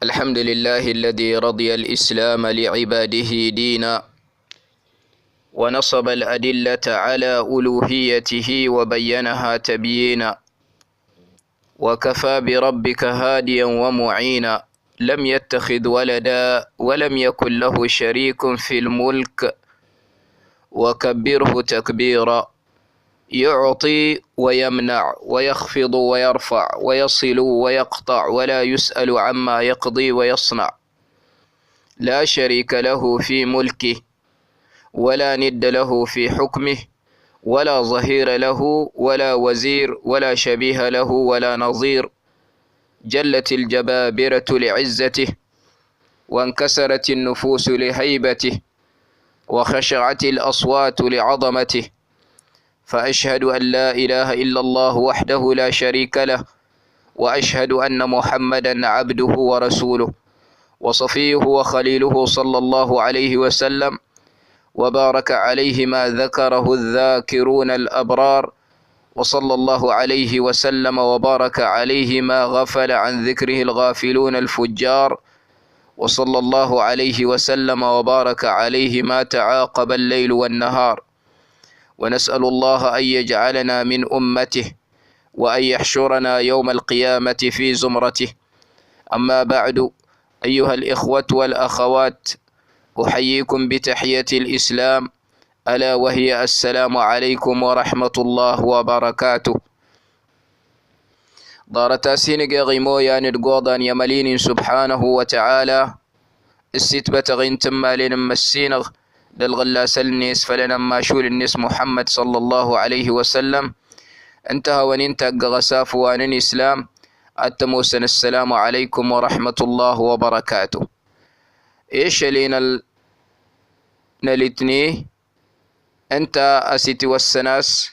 الحمد لله الذي رضي الإسلام لعباده دينا، ونصب الأدلة على ألوهيته وبينها تبيينا، وكفى بربك هاديا ومعينا. لم يتخذ ولدا ولم يكن له شريك في الملك وكبره تكبيرا. يعطي ويمنع ويخفض ويرفع ويصل ويقطع ولا يسأل عما يقضي ويصنع. لا شريك له في ملكه ولا ند له في حكمه ولا ظهير له ولا وزير ولا شبيه له ولا نظير. جلت الجبابرة لعزته وانكسرت النفوس لهيبته وخشعت الأصوات لعظمته. فأشهد أن لا إله إلا الله وحده لا شريك له، وأشهد أن محمدا عبده ورسوله وصفيه وخليله صلى الله عليه وسلم وبارك عليه ما ذكره الذاكرون الأبرار، وصلى الله عليه وسلم وبارك عليه ما غفل عن ذكره الغافلون الفجار، وصلى الله عليه وسلم وبارك عليه ما تعاقب الليل والنهار. ونسأل الله أن يجعلنا من أمته وأن يحشرنا يوم القيامة في زمرته. أما بعد، أيها الإخوة والأخوات، أحييكم بتحية الإسلام، ألا وهي السلام عليكم ورحمة الله وبركاته. دارتا سينيغي غيمو يعني القوضان يملين سبحانه وتعالى الستبة غين تمالين مسينغ للغلاس النيس فلنا ما شول الناس محمد صلى الله عليه وسلم. انتهى وننتق غساف وانن إسلام التموسن. السلام عليكم ورحمة الله وبركاته. إيش لينا نلتني أنت أسيتي والسناس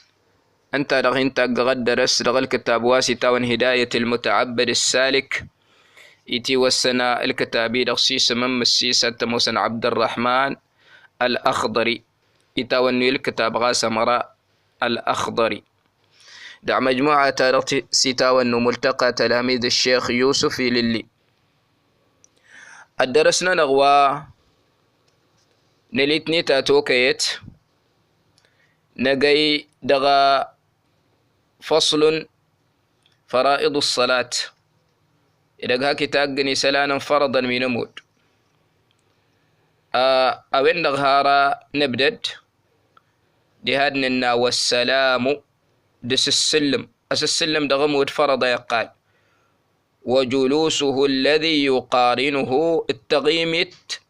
أنت رغين تقغد درس رغ الكتاب واسطة هداية المتعبد السالك إتي والسنا الكتابي رغسيس من مسيس التموسن عبد الرحمن الأخضري إتاوني الكتاب غاس مراء الأخضري. دع مجموعة ستاون ملتقى تلاميذ الشيخ يوسف للي. الدرسنا نغوى نليتني تاتوكيت نجي دغا فصل فرائض الصلاة. إذا هاكي تاقني سلانا فرضا من مود أوين نغهارا نبدد دي هادنا والسلام دس السلم السلم دغمود فرض يقال وجلوسه الذي يقارنه التغيمت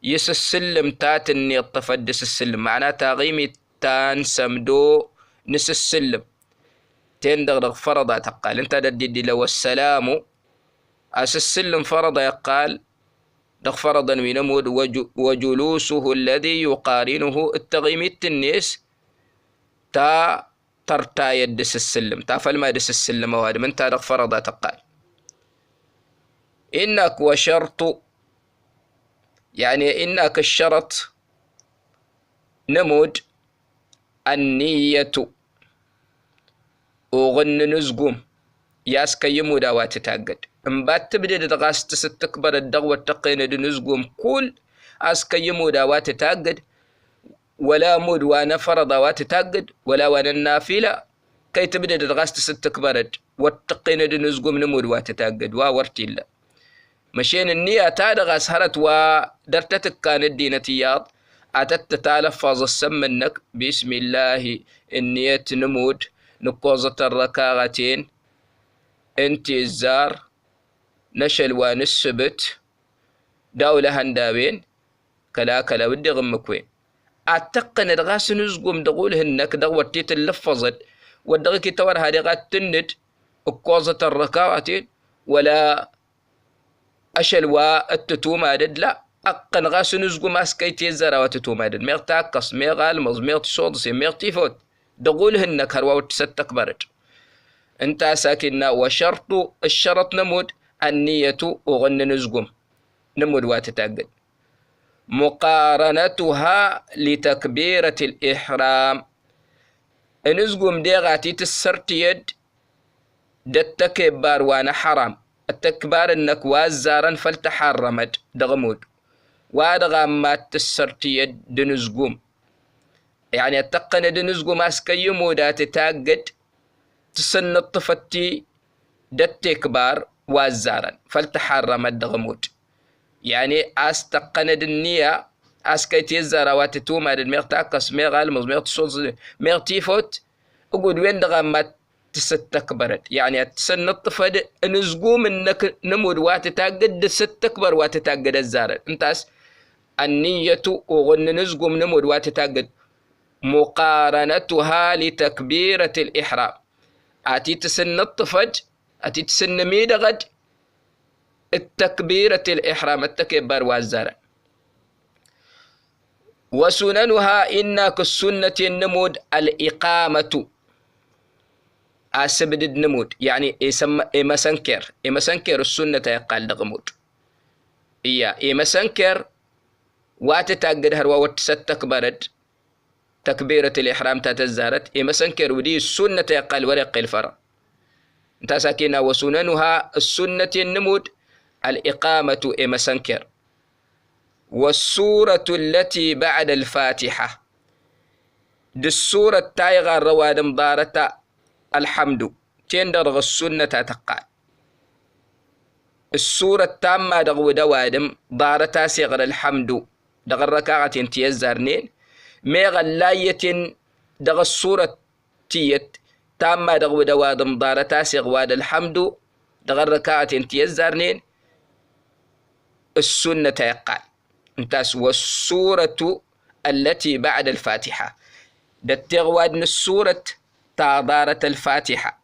يس السلم تاتني الطفدس السلم معناه تغيمت تان سمدو نس السلم تندغ فرض تقال انت ددي لو السلام السلم فرض يقال دغ فرضا وينمود وجلوسه الذي يقارنه التغيمت الناس تا ترتا يدس السلم تا فلما يدس السلم وهذا من تا دغ فرض تقال. إنك وشرط يعني إنك الشرط نمود النية وغن نزقوم ياسك يمودا واتتاقد مبات تبدأ تغاس تستكبر الدغوة تقين نزقوم كل اسك يمودا واتتاقد ولا مود وانا فرض واتتاقد ولا وانا النافلة كي تبدأ تغاس تستكبر واتقين نزقوم نمود واتتاقد واورتي الله مشين النية تادغ أسهرت ودرتتك كان الدين تياض أتت تالفظ السمنك بسم الله النية نمود نقوزة الركاغتين انت الزار نشل ونسبت دولة هندابين كلا ودي غمكوين أتقن دغاس نزقوم دغول هنك دغوة تيتلفظت ودغكي تور هذه غات تند قوزة الركاغتين ولا أشل والتتوما دد لا أقن غاس نزقو ماسكي تيزارا وتتوما دد ميغ تاكس ميغ المز ميغ تصودسي ميغ تيفوت دقول هنك هروا وتستك برد انت ساكننا. وشرط الشرط نمود النية وغن نزقوم نمود واتتاقد مقارنتها لتكبيرة الإحرام نزقوم ديغاتي تسرت يد دتك بار وانا حرام التكبار إنك وازارا فلتحرمت دغمود وادغا ما تسرتي دنزقوم يعني التقن دنزقوم أسكي مودا تتاقد تسن الطفتي التكبار وازارا فلتحرمت دغمود يعني أستقن النية أسكي تيزارا واتتوما المغتاقس مغال مغ تصوص مغتيفوت أقول وين دغا ما تستكبرت يعني تسن الطفد نزقوم إنك نمود واتتاقد ستكبر واتتاقد الزارة انتاس النية وغن نزقوم نمود واتتاقد مقارنتها لتكبيرة الإحرام أتي تسن الطفد أتي تسن ميدغد التكبيرة الإحرام التكبر والزارة وسننها إنك السنة النمود الإقامة أسبد النمود يعني إمسنكر السنة يقال دغمود إمسنكر واتتاقد هروا وتستكبرت تكبيرة الإحرام تتزارت إمسنكر ودي السنة يقال ورق الفرع انت ساكنة وسننها السنة النمود الإقامة إمسنكر والسورة التي بعد الفاتحة دي السورة تايغا رواد مضارة الحمد تندرغ السنة تقال السورة التامة دغو دوادم ضارة صغر الحمد دغ الركعة تيزارنين ميغا لاية دغ السورة تيت تامة دغو دوادم ضارة صغواد الحمد دغ الركعة تيزارنين السنة يقال انتاس والسورة التي بعد الفاتحة دتغواد السورة تعضارة الفاتحة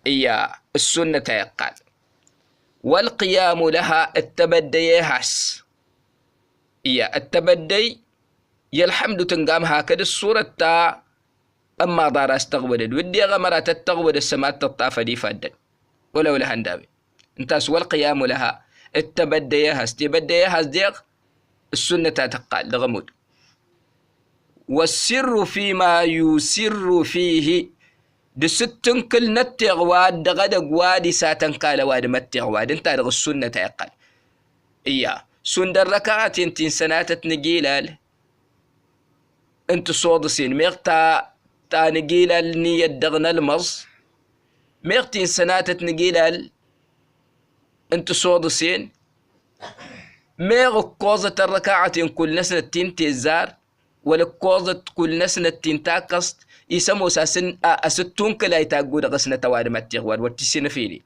إيا السنة يقال والقيام لها التبدي هاس إيا التبدي يالحمد تنقام هكذا السورة تا أما دار استغودد ودي غمرات التغود السماء تطاف دي فادد ولو لها اندابي انتاس والقيام لها التبدي هاس تبدي هاس ديغ السنة تقال لغمود والسر فيما يسر فيه دي ستن كل نتغواد دغدق وادي ساتن قال واد متغواد انت دغ السنة يقال إياه سندر ركعات انتين سناتت نجيلال انت صودسين ميغتا تا نجيلال نية دغنا المز ميغتين سناتت نجيلال انت صودسين ميغ كوزة الركعات كل نسنة تنتزار ولا كوزة كل نسنة تنتاكست يسمو ساسن أستون كلا يتاقود غسنة تواد متغواد واتسين فيلي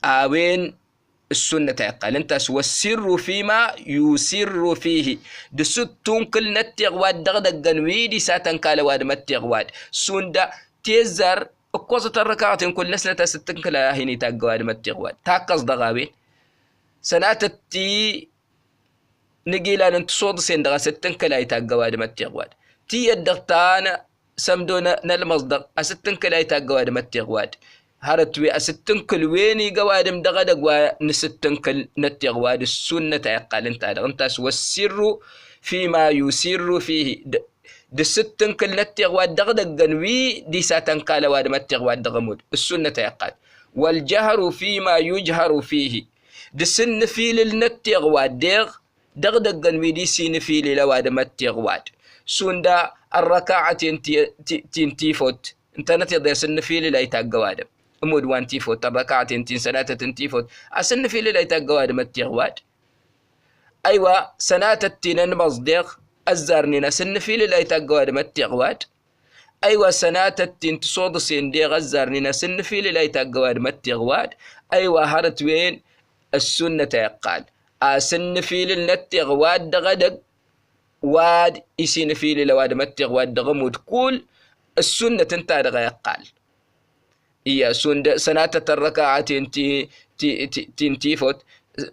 آوين السنة يقال انتاس والسر فيما يسر فيه دي ستون كل نتغواد دغدق ويدي ساتن كالواد متغواد سندا تيزر كوزة الركعات كل نسنة ستن كلا هيني تاقواد متغواد تاقص دغاوين سناتتي نجيلا نتصود سندغا ستن كلا يتاقواد متغواد تي الدغتان سمدونا نالمصدر أستن كلا يتاقواد متغواد هارتوي أستن كل ويني قواد مدغدق ونستن كل نتغواد السنة يقال انتاس والسر فيما يسر فيه دي ستن كل نتغواد دغدق وي دي ساتن كلا واد متغواد دغمود السنة يقال والجهر فيما يجهر فيه دي سن فيل النتغواد ديغ دغدق ويدي سين فيل لواد متغواد سوندا الركعة تنتيفوت انت نتيض سن فيل لا يتاقواد امود وان تيفوت الركعة سناتة تنتيفوت اسن فيل لا يتاقواد متغواد ايوا سناتة تنن مصدق الزارنين سن فيل لا يتاقواد متغواد ايوا سناتة تنتصود سين ديغ الزارنين سن فيل لا يتاقواد متغواد ايوا هرت وين السنة يقال سن فيل النتغواد دغدق واد يسين فيل لواد متغواد دغمود كل السنة تنتادغ يقال إيا سناتة الركعة تنتيفوت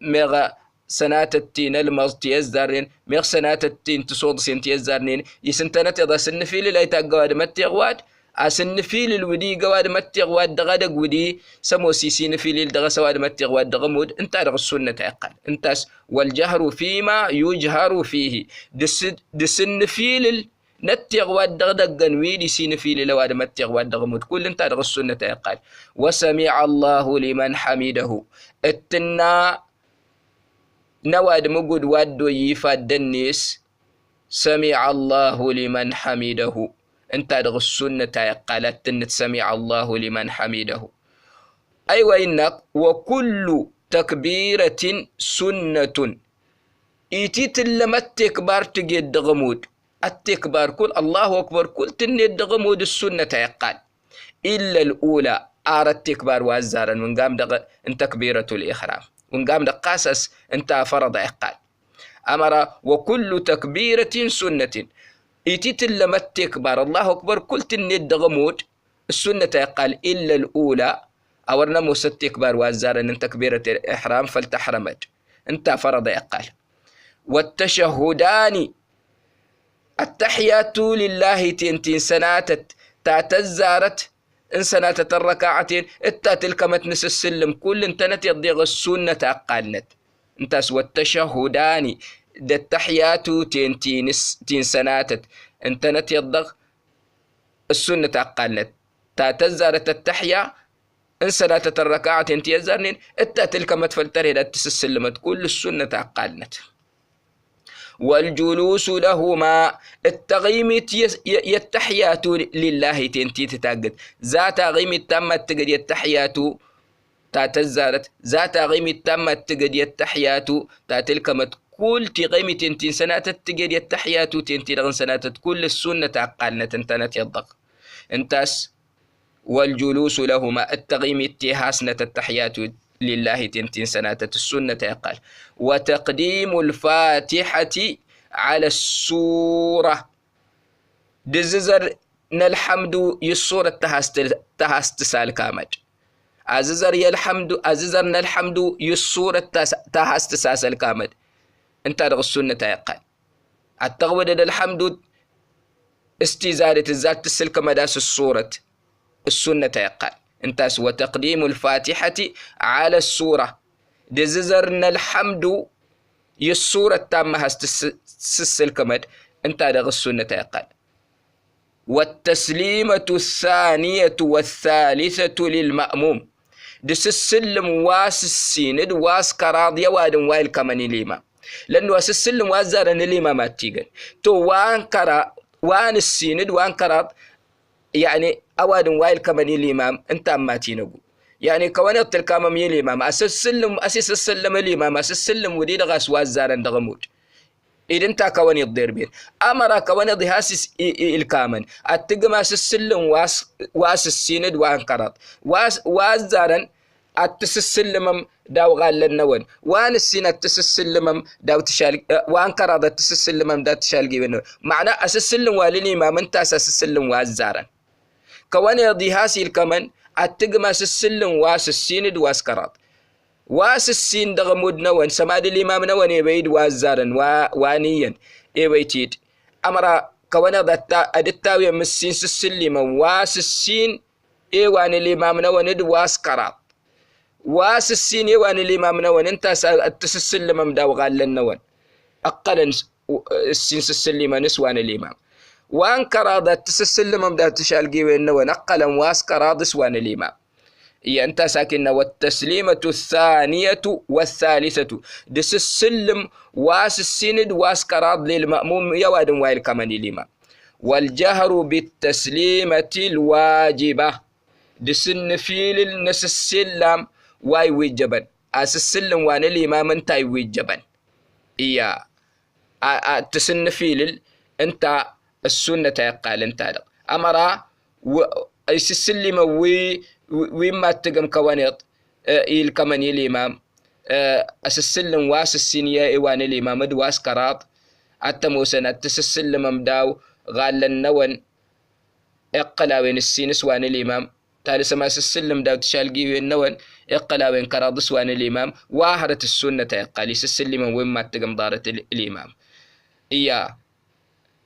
ميغا سناتة نلمز تيزارين ميغ سناتة تصود سين تيزارين يسنتنا تضا سن فيل لا يتاقواد متغواد أسن فيل الودي قواد متغواد دغدق ودي سمو سيسين فيل دغ سواد متغواد دغمود انت دغ السنة يقال انتاس والجهر فيما يجهر فيه دسن فيل نتيغ ودغ دغن ويدي سين في لواد متيغ ودغ مود كل انت دغ السنة يقال وسمع الله لمن حمده اتنا نواد مقود ودو يفاد النيس سمع الله لمن حمده انت دغ السنة يقال اتنت سمع الله لمن حمده أيوة إنك وكل تكبيرة سنة إيتيت لما التكبار تجد غمود التكبار كل الله أكبر كل تند غمود السنة يقال إلا الأولى أرى التكبار وزارا ونقام دغ ان تكبيرة الإحرام ونقام دغ قاسس انت فرض يقال أمر وكل تكبيرة سنة إيتيت لما التكبار الله أكبر كل تند غمود السنة يقال إلا الأولى أورنا موسى التكبار وزارا ان تكبيرة الإحرام فلتحرمت انت فرض يقال والتشهدان التحيات لله تنتين سنات تعتزارت إن سنات الركعتين إتا تلك متنس السلم كل انتنت يضيغ السنة أقالنت انتاس والتشهدان ده التحيات تين سنات انتنت يضيغ السنة أقالنت تعتزارت التحيا إن سنات الركعتين تيزارنين إتا تلك متفلترين أتس السلمت كل السنة أقالنت والجلوس لهما التغيمت يتحيات لله تنتي تتاقد ذات غيمت تمت تقد يتحيات تاتزارت ذات غيمت تمت تقد يتحيات تاتلكمت كل تغيمت تنتين سنات تقد يتحيات تنتي لغن سنات كل السنة عقالنة انتنت يضق انتاس والجلوس لهما التغيمت تهاسنة التحيات لله تنتين سنة السنة يقال وتقديم الفاتحة على السورة دززر الحمد يسورة تهست سال كامج عززر الحمد عززر الحمد يسورة تهست سال كامج انت رغ السنة يقال التغود الحمد استزادة الذات تسلك مداس السورة السنة يقال انتاس وتقديم الفاتحة على السورة دززرنا الحمد يسورة تامة هستسل كمد انت دغ السنة يقال والتسليمة الثانية والثالثة للمأموم دس السلم واس السيند واس كراضية وادن وايل كماني ليما لأنه واس السلم وازارن ليما ما تيغن تو وان كرا وان السيند وان كراض يعني أوادن وايل كماني الإمام أنت أما تينقو يعني كوانيت الكامم الإمام أساس السلم الإمام أساس السلم وديد غاس وازارن دغموت إذا أنت كوانيت ديربين أمرا كوانيت هاسس الكامن أتقم أساس السلم واس السيند وانكرات وازارن التسلم داو غال النون وان السين التسلم داو تشال وانكرات التسلم داو تشال جيبنو معنى أساس السلم والإمام أنت أساس السلم وازارن كواني ضيهاسي الكمن التقماس السلم واس السيند واسكرات واس السين دغمود نوان سماد الإمام نوان يبيد وازارن وانيا يبيتيد أمرا كواني أدتاوي مسين السلم واس السين إيوان الإمام نوان واسكرات واس السين إيوان الإمام نوان انت التسلم مداو غال النوان أقلا السين السلم نسوان الإمام وان كرادة تسلم مبدا تشالقي وينه ونقلا واس كراد سوان الإمام هي أنت ساكن والتسليمة الثانية والثالثة دس السلم واس السند واس كراد للمأموم يواد وايل كمان الإمام والجهر بالتسليمة الواجبة دس النفيل النس السلم واي وجبا أس السلم وان الإمام انتاي وجبا هي تسنفيل انت السنة يقال انت أمرا يسلم وما تقم كوانيط إيل كمان الإمام أسسلم واس السينية إيوان الإمام دواس كراب التموسنة تسسلم مداو غال النون إقلاوين السينس وان الإمام تالي سما سسلم داو تشالقي النون إقلاوين كراب سوان الإمام واهرة السنة يقال يسسلم وما تقم دارة الإمام إياه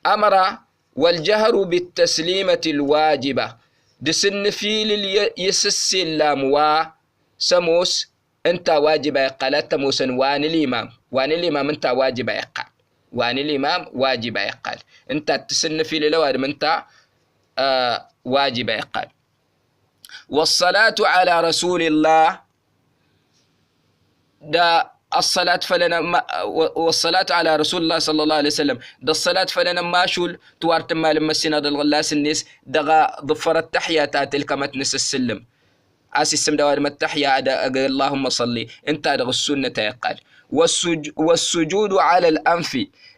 أمر والجهر بالتسليمة الواجبة دسن فيل يسسلم وسموس انت واجب يقال تموسن وان الإمام انت واجب يقال وان الإمام واجب يقال انت تسن في لوادم انت واجب يقال. والصلاة على رسول الله دا الصلاة فلنا والصلاة على رسول الله صلى الله عليه وسلم دا الصلاة فلنا ماشول توارت ما لما السنة الغلاس الناس دغا ضفر التحيات تلك متنس السلم اسي السم دوار التحية اللهم صلي انت دغ السنة يقال. والسجود على الأنف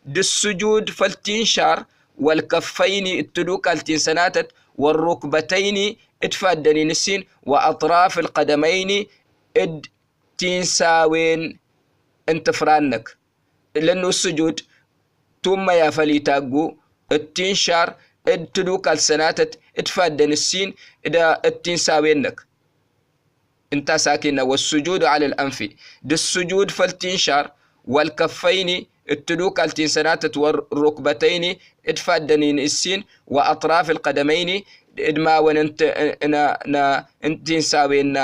دي السجود فالتنشار والكفين التلوك التنسناتت والركبتين اتفادني نسين وأطراف القدمين اد تنساوين انت فرانك لأنه السجود ثم يا فليتاقو التنشار اد تلوك السناتت اتفادني السين ادا التنساوينك انت ساكنة. والسجود على الأنف دي السجود فالتنشار والكفين التلوك التنسناتت والركبتين اتفادني السين وأطراف القدمين ادما وان انت ساوين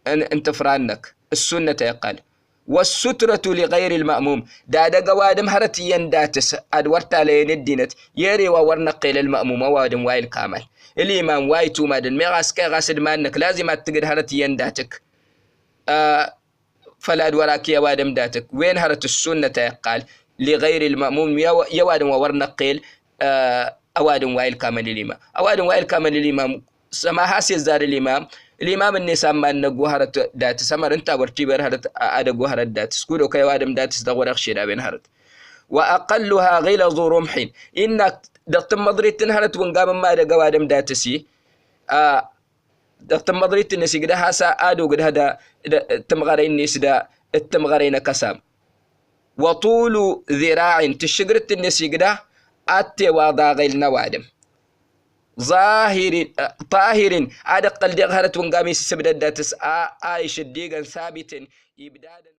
انت فرانك السنة يقال. والسترة لغير المأموم دا قوادم هرتيا داتس ادورت على الدينت يري وورنقي للمأموم وادم وايل كامل الإمام واي تومادن ميغاس كي غاسد مانك لازم تقدر هرتيا داتك فلا ادوراك يا وادم داتك وين هرت السنة يقال لغير المأموم يوادم وورنقيل أوادم وايل كامل الإمام أوادم وايل كامل الإمام سما هاسي الزار الإمام النساء ما نجو هرت دات سمر أنت ورتيبر هرت أدجو هرت دات سكولو كي وادم دات استغور أخشينا بين هرت. وأقلها غلظ رمح إنك دقت مضريت هرت ونقام ما أدجو وادم دات سي دقت مضريت النسي قد هاسا أدو قد هذا تمغرين الناس دا التمغرين كسام. وطول ذراع تشجرت النسي قد أتي وضع غير نوادم ظاهر طاهر عاد قل دغهرت ونقامي سبدت داتس عايش الديغن ثابت إبدادا